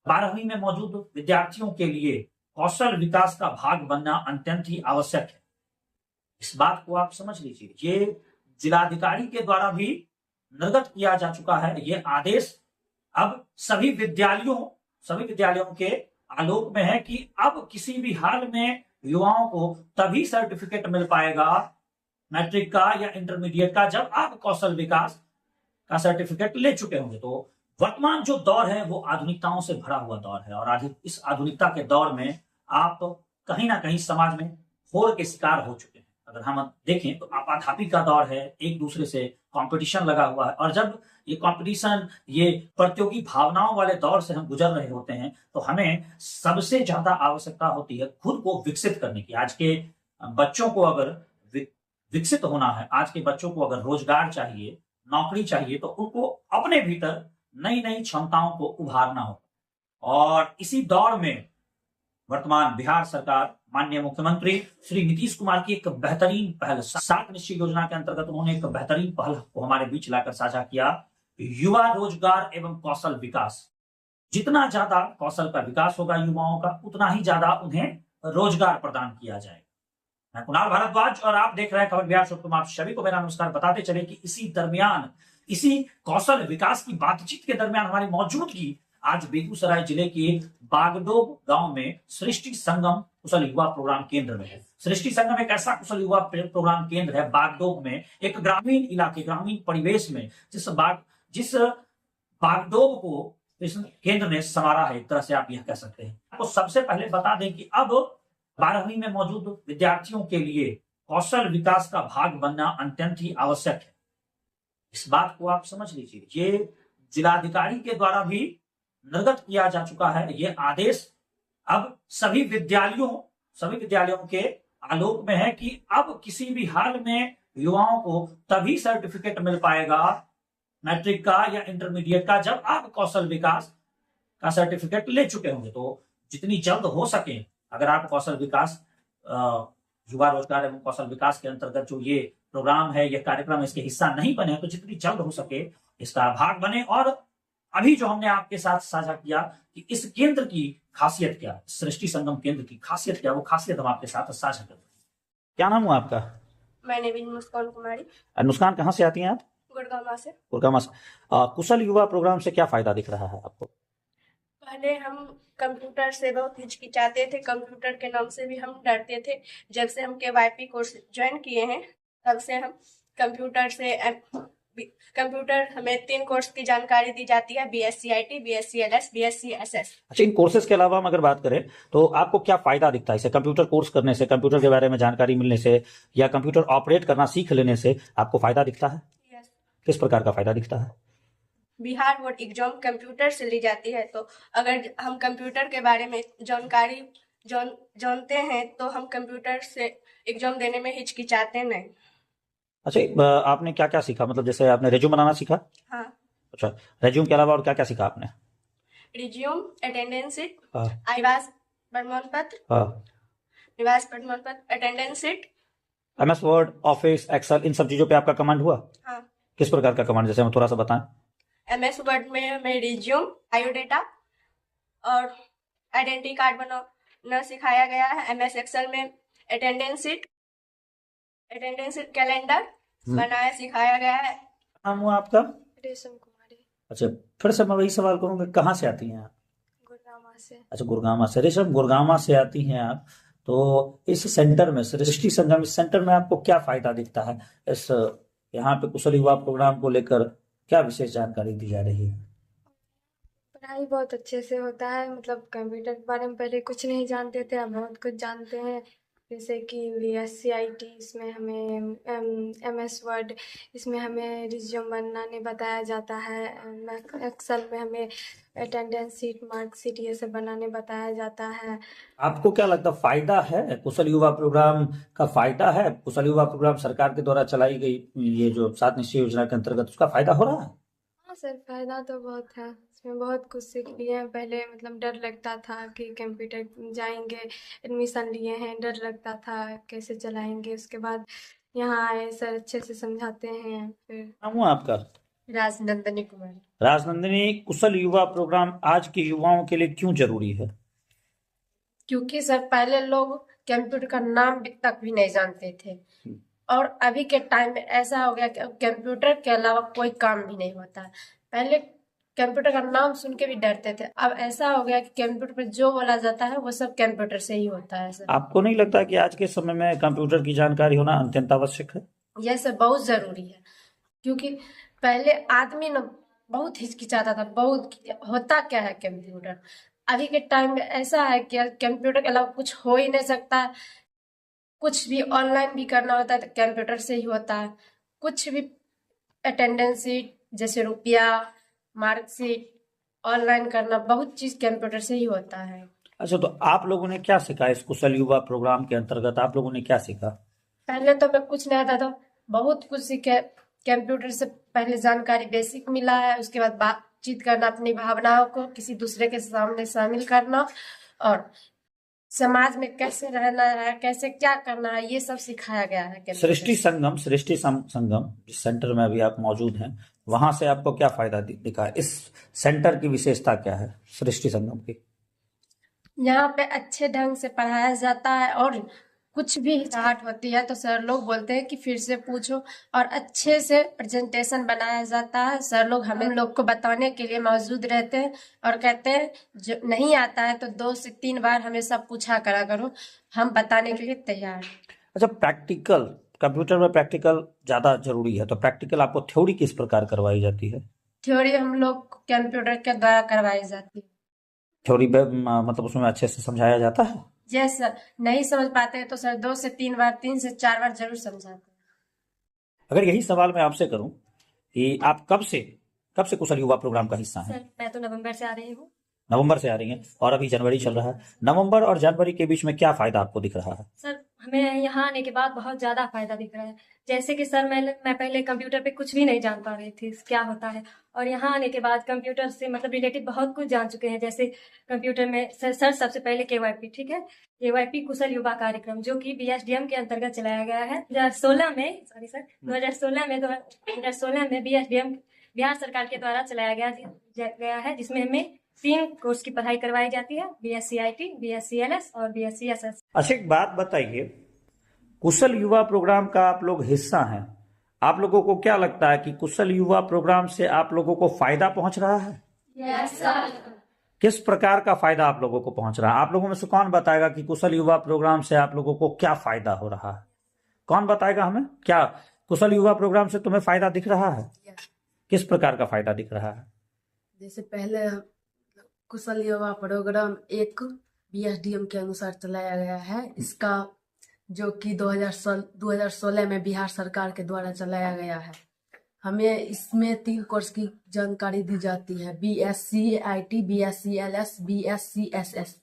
12वीं में मौजूद विद्यार्थियों के लिए कौशल विकास का भाग बनना अत्यंत ही आवश्यक है। इस बात को आप समझ लीजिए। ये जिलाधिकारी के द्वारा भी निर्गत किया जा चुका है। ये आदेश अब सभी विद्यालयों के आलोक में है कि अब किसी भी हाल में युवाओं को तभी सर्टिफिकेट मिल पाएगा मैट्रिक का या इंटरमीडिएट का जब आप कौशल विकास का सर्टिफिकेट ले चुके होंगे। तो वर्तमान जो दौर है वो आधुनिकताओं से भरा हुआ दौर है और इस आधुनिकता के दौर में आप कहीं ना कहीं समाज में होड़ के शिकार हो चुके हैं। अगर हम देखें तो आपाधापी का दौर है, एक दूसरे से कंपटीशन लगा हुआ है और जब ये कंपटीशन, ये प्रतियोगी भावनाओं वाले दौर से हम गुजर रहे होते हैं तो हमें सबसे ज्यादा आवश्यकता होती है खुद को विकसित करने की। आज के बच्चों को अगर विकसित होना है, आज के बच्चों को अगर रोजगार चाहिए, नौकरी चाहिए, तो उनको अपने भीतर नई नई क्षमताओं को उभारना हो। और इसी दौर में वर्तमान बिहार सरकार, माननीय मुख्यमंत्री श्री नीतीश कुमार की एक बेहतरीन पहल, 7 निश्चय योजना के अंतर्गत उन्होंने एक बेहतरीन पहल को हमारे बीच लाकर साझा किया। युवा रोजगार एवं कौशल विकास। जितना ज्यादा कौशल का विकास होगा युवाओं का, उतना ही ज्यादा उन्हें रोजगार प्रदान किया जाएगा। मैं कुणाल भारद्वाज और आप देख रहे हैं खबर बिहार शो। आप सभी को मेरा नमस्कार। बताते चले कि इसी कौशल विकास की बातचीत के दरमियान हमारी मौजूदगी आज बेगूसराय जिले के बागडोब गांव में सृष्टि संगम कुशल युवा प्रोग्राम केंद्र में है। सृष्टि संगम एक ऐसा कुशल युवा प्रोग्राम केंद्र है बागडोब में, एक ग्रामीण इलाके, ग्रामीण परिवेश में, जिस बागडोब को इस केंद्र ने संवारा है, एक तरह से आप यह कह सकते हैं। आपको सबसे पहले बता दें कि अब 12वीं में मौजूद विद्यार्थियों के लिए कौशल विकास का भाग बनना अत्यंत ही आवश्यक है। इस बात को आप समझ लीजिए। ये जिलाधिकारी के द्वारा भी निर्गत किया जा चुका है। ये आदेश अब सभी विद्यालयों के आलोक में है कि अब किसी भी हाल में युवाओं को तभी सर्टिफिकेट मिल पाएगा मैट्रिक का या इंटरमीडिएट का जब आप कौशल विकास का सर्टिफिकेट ले चुके होंगे। तो जितनी जल्द हो सके, अगर आप कौशल विकास, युवा रोजगार एवं कौशल विकास के अंतर्गत जो ये प्रोग्राम है, ये कार्यक्रम, इसके हिस्सा नहीं बने तो जितनी जल्द हो सके इसका भाग बने। और अभी जो हमने आपके साथ साझा किया कि इस केंद्र की खासियत क्या, सृष्टि संगम केंद्र की खासियत क्या, वो खासियत हम आपके साथ साझा करते हैं। क्या नाम हुआ आपका? मैंने भी मुस्कान कुमारी। मुस्कान, कहाँ से आती हैं आप? गुड़गांव से। गुड़गांव से। कुशल युवा प्रोग्राम से क्या फायदा दिख रहा है आपको? पहले हम कंप्यूटर से बहुत हिचकिचाते थे, कंप्यूटर के नाम से भी हम डरते थे। जब से हम KYP कोर्स ज्वाइन किए हैं तब से हम कंप्यूटर हमें 3 कोर्स की जानकारी दी जाती है, BSc IT, BSc LS, BSc SS। अच्छा, इन कोर्सेज के अलावा हम अगर बात करें तो आपको क्या फायदा दिखता है इसे? कंप्यूटर कोर्स करने से, कंप्यूटर के बारे में जानकारी मिलने से या कंप्यूटर ऑपरेट करना सीख लेने से आपको फायदा दिखता है? यस। किस प्रकार का फायदा दिखता है? बिहार बोर्ड एग्जाम कंप्यूटर से ली जाती है, तो अगर हम कंप्यूटर के बारे में जानकारी जानते हैं तो हम कंप्यूटर से एग्जाम देने में हिचकिचाते नहीं। अच्छा, आपने क्या क्या सीखा? मतलब जैसे आपने रेज्यूम बनाना सीखा? हाँ। अच्छा, रेज्यूम के अलावा और क्या क्या सीखा आपने? रिज्यूम, अटेंडेंस शीट, हाँ। आवास प्रमाण पत्र, हाँ। निवास प्रमाण पत्र, attendance sheet. MS word, office, excel, इन सब चीजों पे आपका कमांड हुआ? हाँ। किस प्रकार का कमांड, जैसे हम थोड़ा सा बताएं। MS वर्ड में हमें रिज्यूम, बायोडेटा और आइडेंटिटी कार्ड बनाना सिखाया गया है। MS एक्सेल में अटेंडेंस शीट, कैलेंडर बनाया सिखाया गया है। नाम हुआ आपका? रेशम कुमारी। अच्छा, फिर से मैं वही सवाल करूंगा, कहाँ से आती हैं आप? गुड़गांव से। अच्छा, गुड़गांव से। रेशम, गुड़गांव से आती हैं आप, तो इस सेंटर में, सृष्टि संगम, इस सेंटर में आपको क्या फायदा दिखता है? इस यहाँ पे कुशल युवा प्रोग्राम को लेकर क्या विशेष जानकारी दी जा रही है? पढ़ाई बहुत अच्छे से होता है। मतलब कंप्यूटर के बारे में पहले कुछ नहीं जानते थे, अब बहुत कुछ जानते हैं। जैसे कि BSc IT, इसमें हमें MS वर्ड, इसमें हमें रिज्यूम बनाने बताया जाता है। एक्सेल में हमें अटेंडेंस शीट, मार्कशीट, ये सब बनाने बताया जाता है। आपको क्या लगता है, फायदा है कुशल युवा प्रोग्राम का? फायदा है कुशल युवा प्रोग्राम सरकार के द्वारा चलाई गई ये जो 7 निश्चय योजना के अंतर्गत, उसका फायदा हो रहा है? हाँ सर, फायदा तो बहुत है। इसमें बहुत कुछ सीख लिए हैं। पहले मतलब डर लगता था कि कंप्यूटर जाएंगे, एडमिशन लिए हैं, डर लगता था कैसे चलाएंगे। उसके बाद यहाँ आए, सर अच्छे से समझाते हैं। फिर नाम हुआ आपका? राजनंदनी कुमारी। राजनंदिनी, कुशल युवा प्रोग्राम आज के युवाओं के लिए क्यों जरूरी है? क्योंकि सर पहले लोग कंप्यूटर का नाम तक भी नहीं जानते थे और अभी के टाइम में ऐसा हो गया कि अब कंप्यूटर के अलावा कोई काम भी नहीं होता है। पहले कंप्यूटर का नाम सुन के भी डरते थे, अब ऐसा हो गया कि कंप्यूटर पर जो बोला जाता है वो सब कंप्यूटर से ही होता है सर। आपको नहीं लगता कि आज के समय में कंप्यूटर की जानकारी होना अत्यंत आवश्यक है? यह सब बहुत जरूरी है क्योंकि पहले आदमी न बहुत हिचकिचाता था, बहुत होता क्या है कंप्यूटर। अभी के टाइम में ऐसा है कि कंप्यूटर के अलावा कुछ हो ही नहीं सकता है। कुछ भी ऑनलाइन भी करना होता है तो कंप्यूटर से ही होता है। कुछ भी अटेंडेंस शीट जैसे रुपया, मार्कशीट ऑनलाइन करना, बहुत चीज कंप्यूटर से ही होता है। अच्छा, तो आप लोगों ने क्या सीखा इस कुशल युवा प्रोग्राम के अंतर्गत? आप लोगों ने क्या सीखा? पहले तो मैं कुछ नहीं आता था, बहुत कुछ सीखे। कंप्यूटर से पहले जानकारी बेसिक मिला है, उसके बाद बातचीत करना, अपनी भावनाओं को किसी दूसरे के सामने शामिल करना और समाज में कैसे रहना है, कैसे क्या करना है, ये सब सिखाया गया है कंप्यूटर सृष्टि से। संगम जिस सेंटर में अभी आप मौजूद हैं, वहां से आपको क्या फायदा दिखा? इस सेंटर की विशेषता क्या है सृष्टि संगम की? यहाँ पे अच्छे ढंग से पढ़ाया जाता है और कुछ भी हिचकिचाहट होती है तो सर लोग बोलते हैं कि फिर से पूछो और अच्छे से प्रेजेंटेशन बनाया जाता है। सर लोग हम लोग को बताने के लिए मौजूद रहते हैं और कहते हैं जो नहीं आता है तो 2 से 3 बार हमेशा पूछा करा करो, हम बताने के लिए तैयार हैं। अच्छा, प्रैक्टिकल, कंप्यूटर में प्रैक्टिकल ज्यादा जरूरी है, तो प्रैक्टिकल आपको थ्योरी किस प्रकार करवाई जाती है? थ्योरी हम लोग कंप्यूटर के द्वारा करवाई जाती है। थ्योरी मतलब उसमें अच्छे से समझाया जाता है? यस सर, नहीं समझ पाते हैं तो सर 2 से 3 बार, 3 से 4 बार जरूर समझाते हैं। अगर यही सवाल मैं आपसे करूं कि आप कब से कुशल युवा प्रोग्राम का हिस्सा हैं? सर मैं तो नवंबर से आ रही हूँ। नवंबर से आ रही हैं और अभी जनवरी चल रहा है। नवंबर और जनवरी के बीच में क्या फायदा आपको दिख रहा है? सर हमें यहाँ आने के बाद बहुत ज़्यादा फायदा दिख रहा है। जैसे कि सर मैं पहले कंप्यूटर पे कुछ भी नहीं जान पा रही थी क्या होता है, और यहाँ आने के बाद कंप्यूटर से मतलब रिलेटेड बहुत कुछ जान चुके हैं। जैसे कंप्यूटर में सर सबसे पहले KYP, ठीक है, KYP कुशल युवा कार्यक्रम जो कि BSDM के अंतर्गत चलाया गया है 2016 में, सॉरी सर 2016 में BSDM बिहार सरकार के द्वारा चलाया गया है, जिसमें हमें 3 कोर्स की पढ़ाई करवाई जाती है, BSc IT, BSc LS और BSc SS। अच्छा, एक बात बताइए, कुशल युवा प्रोग्राम का आप लोग हिस्सा हैं, आप लोगों को क्या लगता है कि कुशल युवा प्रोग्राम से आप लोगों को फायदा पहुंच रहा है? Yes sir. किस प्रकार का फायदा आप लोगों को पहुंच रहा है? आप लोगों में से कौन बताएगा कि कुशल युवा प्रोग्राम से आप लोगों को क्या फायदा हो रहा है? कौन बताएगा हमें? क्या कुशल युवा प्रोग्राम से तुम्हें फायदा दिख रहा है? किस प्रकार का फायदा दिख रहा है? जैसे पहले कुशल युवा प्रोग्राम एक BSDM के अनुसार चलाया गया है, इसका जो कि 2016 में बिहार सरकार के द्वारा चलाया गया है। हमें इसमें 3 कोर्स की जानकारी दी जाती है, BSc IT, BSc LS, BSc SS।